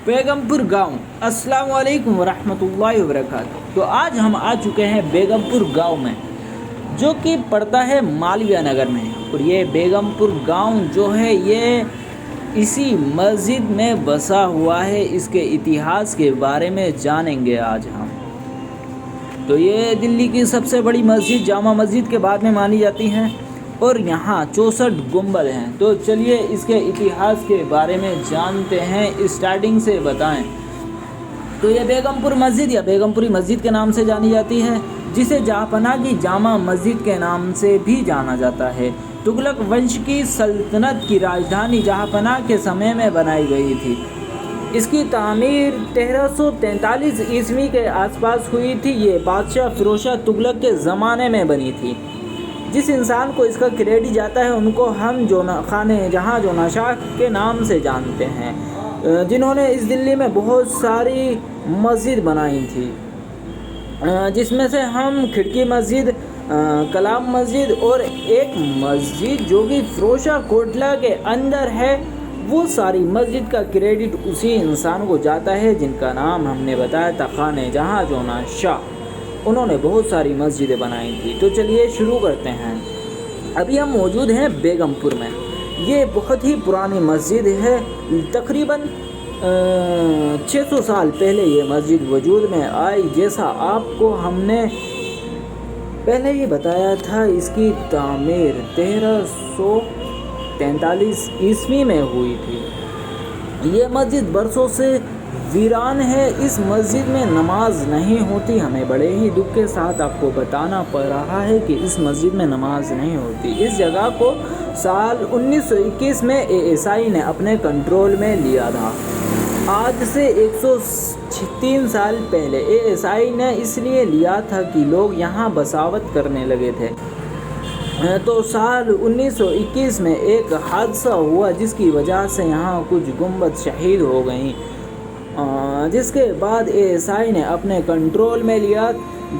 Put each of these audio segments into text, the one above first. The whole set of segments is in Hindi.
बेगमपुर गांव। अस्सलाम वालेकुम वरहमतुल्लाहि वबरकातुहू। तो आज हम आ चुके हैं बेगमपुर गांव में, जो कि पड़ता है मालवीय नगर में। और ये बेगमपुर गांव जो है ये इसी मस्जिद में बसा हुआ है। इसके इतिहास के बारे में जानेंगे आज हम। तो ये दिल्ली की सबसे बड़ी मस्जिद जामा मस्जिद के बाद में मानी जाती है और यहाँ 64 गुंबद हैं। तो चलिए इसके इतिहास के बारे में जानते हैं, स्टार्टिंग से बताएं। तो ये बेगमपुर मस्जिद या बेगमपुरी मस्जिद के नाम से जानी जाती है, जिसे जहाँपनाह की जामा मस्जिद के नाम से भी जाना जाता है। तुगलक वंश की सल्तनत की राजधानी जहाँपनाह के समय में बनाई गई थी। इसकी तामीर 1343 ईस्वी के आसपास हुई थी। ये बादशाह फिरोजशाह तुगलक के ज़माने में बनी थी। जिस इंसान को इसका क्रेडिट जाता है उनको हम खाने जहाँ जोनाशाह के नाम से जानते हैं, जिन्होंने इस दिल्ली में बहुत सारी मस्जिद बनाई थी, जिसमें से हम खिड़की मस्जिद, कलाम मस्जिद और एक मस्जिद जो कि फिरोजशाह कोटला के अंदर है, वो सारी मस्जिद का क्रेडिट उसी इंसान को जाता है जिनका नाम हमने बताया था, खाने जहाँ जोनाशाह। उन्होंने बहुत सारी मस्जिदें बनाई थी। तो चलिए शुरू करते हैं। अभी हम मौजूद हैं बेगमपुर में। ये बहुत ही पुरानी मस्जिद है। तकरीबन 600 साल पहले ये मस्जिद वजूद में आई। जैसा आपको हमने पहले ही बताया था, इसकी तामीर 1343 ईस्वी में हुई थी। ये मस्जिद बरसों से वीरान है। इस मस्जिद में नमाज नहीं होती। हमें बड़े ही दुख के साथ आपको बताना पड़ रहा है कि इस मस्जिद में नमाज नहीं होती। इस जगह को साल 1921 में एएसआई ने अपने कंट्रोल में लिया था। आज से 103 साल पहले एएसआई ने इसलिए लिया था कि लोग यहाँ बसावत करने लगे थे। तो साल 1921 में एक हादसा हुआ जिसकी वजह से यहाँ कुछ गुंबद शहीद हो गई, जिसके बाद एएसआई ने अपने कंट्रोल में लिया।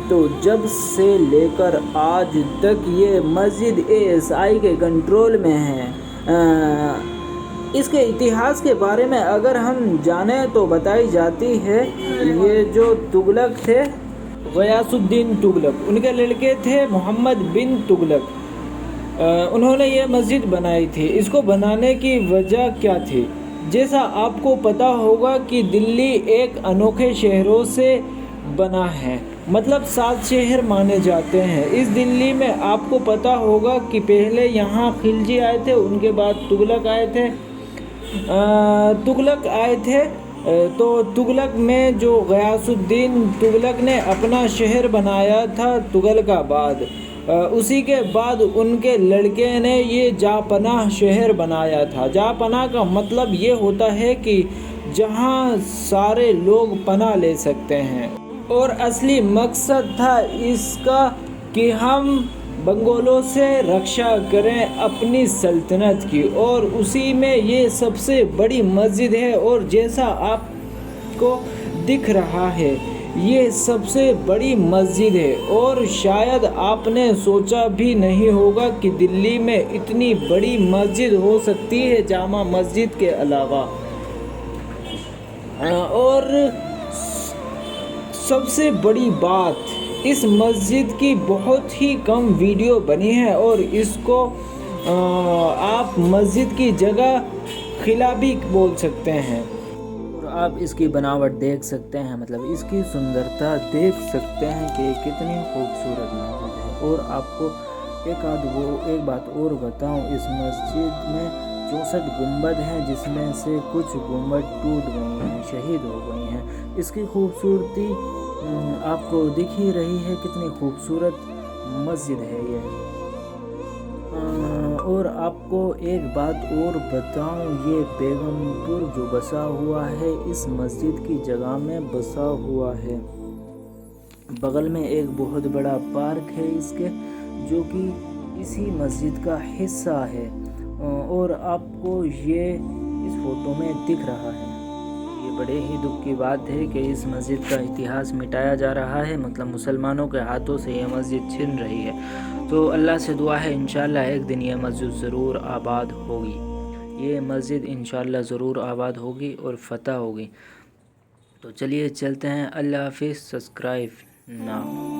तो जब से लेकर आज तक ये मस्जिद एएसआई के कंट्रोल में है। इसके इतिहास के बारे में अगर हम जानें तो बताई जाती है, ये जो तुगलक थे, गयासुद्दीन तुगलक, उनके लड़के थे मोहम्मद बिन तुगलक। उन्होंने ये मस्जिद बनाई थी। इसको बनाने की वजह क्या थी? जैसा आपको पता होगा कि दिल्ली एक अनोखे शहरों से बना है, मतलब 7 शहर माने जाते हैं इस दिल्ली में। आपको पता होगा कि पहले यहाँ खिलजी आए थे, उनके बाद तुगलक आए थे। तो तुगलक में जो गयासुद्दीन तुगलक ने अपना शहर बनाया था तुगलकाबाद। उसी के बाद उनके लड़के ने ये जहाँपनाह शहर बनाया था। जहाँपनाह का मतलब ये होता है कि जहाँ सारे लोग पनाह ले सकते हैं। और असली मकसद था इसका कि हम बंगोलों से रक्षा करें अपनी सल्तनत की, और उसी में ये सबसे बड़ी मस्जिद है। और जैसा आपको दिख रहा है, ये सबसे बड़ी मस्जिद है। और शायद आपने सोचा भी नहीं होगा कि दिल्ली में इतनी बड़ी मस्जिद हो सकती है जामा मस्जिद के अलावा। और सबसे बड़ी बात, इस मस्जिद की बहुत ही कम वीडियो बनी है और इसको आप मस्जिद की जगह किला भी बोल सकते हैं। आप इसकी बनावट देख सकते हैं, मतलब इसकी सुंदरता देख सकते हैं कि कितनी खूबसूरत मस्जिद है। और आपको एक बात और बताऊं, इस मस्जिद में 64 गुंबद हैं, जिसमें से कुछ गुंबद टूट गई हैं, शहीद हो गई हैं। इसकी खूबसूरती आपको दिख ही रही है, कितनी खूबसूरत मस्जिद है ये। और आपको एक बात और बताऊं, ये बेगमपुर जो बसा हुआ है इस मस्जिद की जगह में बसा हुआ है। बगल में एक बहुत बड़ा पार्क है इसके, जो कि इसी मस्जिद का हिस्सा है। और आपको ये इस फोटो में दिख रहा है। ये बड़े ही दुख की बात है कि इस मस्जिद का इतिहास मिटाया जा रहा है, मतलब मुसलमानों के हाथों से ये मस्जिद छिन रही है। तो अल्लाह से दुआ है इंशाअल्लाह एक दिन ये मस्जिद ज़रूर आबाद होगी। ये मस्जिद इंशाल्लाह ज़रूर आबाद होगी और फ़तह होगी। तो चलिए चलते हैं। अल्लाह हाफिज़। Subscribe now.